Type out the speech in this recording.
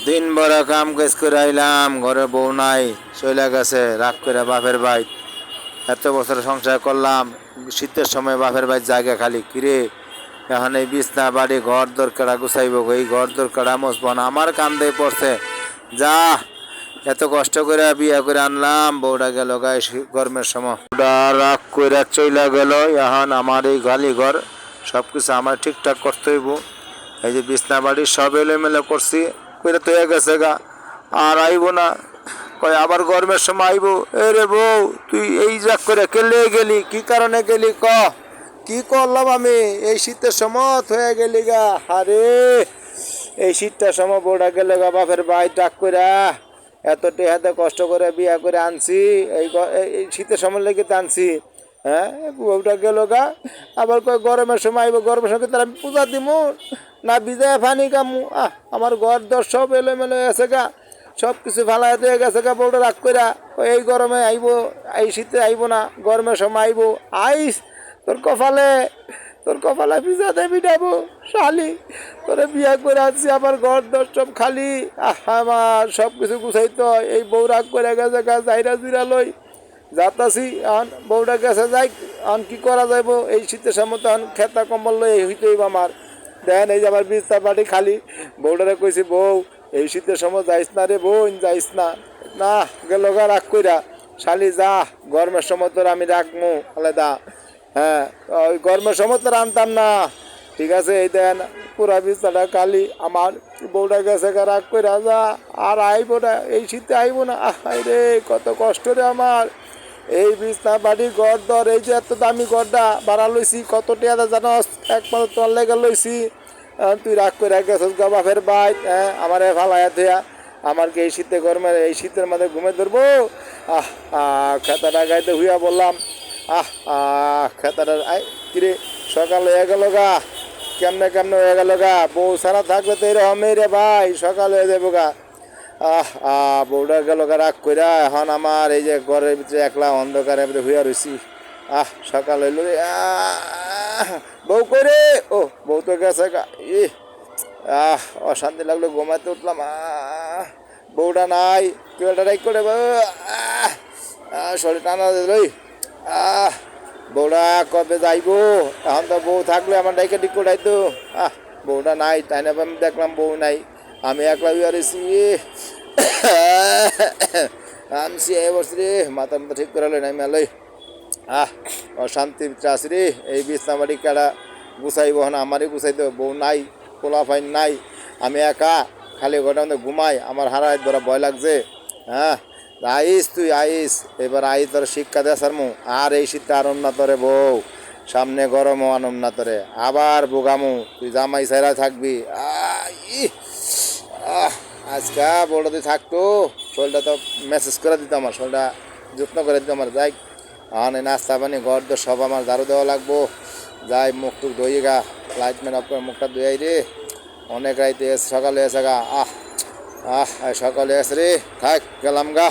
দিন ভর কাম কাজ করে আইলাম, ঘরে বউ নাই, চলে গেছে রাগ করে বাপের ভাই। এত বছর সংসার করলাম, শীতের সময় বাপের ভাই জায়গা খালি কিরে। এখন এই বিছনা বাড়ি ঘর দরকার গুছাইব, এই ঘর দরকার মসবন আমার কান্দে পড়ছে। যা, এত কষ্ট করে বিয়ে করে আনলাম, বউটা গেল গায়ে গরমের সময়, বউটা রাগ করে চইলা গেল। এখন আমার এই গালি ঘর সব কিছু আমার ঠিকঠাক করতে হইব। এই যে বিছনা বাড়ি সব এলোমেলো করছি, করে তো গেছে গা, আর আইব না। কয় আবার গরমের সময় আইব। এ রে বউ, তুই এই রাগ করে কেলে গেলি, কি কারণে গেলি ক? কি করলাম আমি? এই শীতের সময় হয়ে গেলি গা। আরে এই শীতটার সময় বউটা গেলে গা বাপের ভাই ডাক কইরা। এত টেহাতে কষ্ট করে বিয়া করে আনছি, এই শীতের সময় লেগে তো আনছি। হ্যাঁ, বউটা গেল গা, আবার কয় গরমের সময় আইব। গরমের সময় তার আমি পূজা দিমু না বিজয় ফানি কামু? আমার ঘর দর সব এলোমেলো আছে গা, সব কিছু ভালো হয়ে গেছে গা। বউটা রাগ কইরা এই গরমে আইব, এই শীতে আইব না, গরমের সময় আইব। আইস, তোর কপালে পিজা দে পিটাবো শালি। তোরে বিয়া করে আনছি, আমার ঘর দর সব খালি। আমার সব কিছু গুছাইতে হয়। এই বউ রাগ করে গেছে গা, যাইরা জিরা লই যাতাছি। এখন বউটা গেছে যাই, এখন কি করা যাইব? এই শীতের সময় তখন খেতা কম্বল লই হইতে হইব আমার। দেখেন এই যে আমার বিছনা বাড়ি খালি। বউটারে কইছি, বউ এই শীতের সময় যাইস না রে বোন, যাইস না। না, গেল গা রাগ কইরা। শালি যা, গরমের সময় তোর আমি রাখমু আলাদা। হ্যাঁ, ওই গরমের সময় তো রানতাম না। ঠিক আছে, এই দেন পুরা বিছনাটা খালি আমার। বউটা গেছে গা রাগ কইরা, যা আর আইব না, এই শীতে আইব না। আহাই রে, কত কষ্ট রে আমার। এই বিছনা বাড়ি ঘর দর, এই যে এত দামি ঘরটা ভাড়া লইছি, কত টাকা জানস? একমাত্র তোর লেগে লইছি। তুই রাগ করে গেছিস গা বাপের ভাই। হ্যাঁ, আমার ভালায়া দেয়া। আমার কি এই শীতে গরমে, এই শীতের মধ্যে ঘুমে ধরবো? খেতাটা গাইতে হুইয়া বললাম। খেতাটা কিরে সকাল হয়ে গেল গা, কেমনে কেমনে হয়ে গেল গা। বউ সারা থাকবে তো এরকমই রে ভাই, সকাল হয়ে যাবো গা। বউটা গেল গা রাগ কইরা। এখন আমার এই যে ঘরের ভিতরে একলা অন্ধকারের ভিতরে হুইয়া রইছি। সকাল হইল রে। বউ করে, ও বউ তো গেছে গা। অশান্তি লাগলো, ঘুমাতে উঠলাম। বউটা নাই, কেউটা রাইক করে শরীর টানা লই। বউটা কবে যাইব? এখন তো বউ থাকলে আমার ডাইকে ঠিক করাইতো। বউটা নাই, তাই না? আমি দেখলাম বউ নাই, আমি একলা বিয়ারেছি। আনছি এ বসে রে, মাথার মতো ঠিক করে নাই মেলই। অশান্তির ভিতরে আছি রে। এই বিছনা বাড়ি কাটা গুছাইব, না আমারই গুছাইতে। বউ নাই, পোলা ফাইন নাই, আমি একা খালি ঘরের মধ্যে ঘুমাই। আমার হারায় ধরা ভয় লাগছে। হ্যাঁ, আইস তুই আইস, এবার আই তোর শিক্ষা দেশার মু। আর এই শীতে আর না তোরে বউ, সামনে গরমও আনম না তোরে, আবার বোগামু। তুই জামাই সাইরা থাকবি। আজকা বড় তুই থাকতো, শরীরটা তো মেসেজ করে দিত, আমার শরীরটা যত্ন করে দিত আমার। যাই, এই নাস্তা পানি ঘর তো সব আমার ঝাড়ু দেওয়া লাগবো। যাই, মুখ টুক ধুয়ে গা, লাইট ম্যান অফ করে মুখটা ধুয়াই রে। অনেক রাইতে সকালে এসে গা। সকালে এসে রে, থাক গেলাম গা।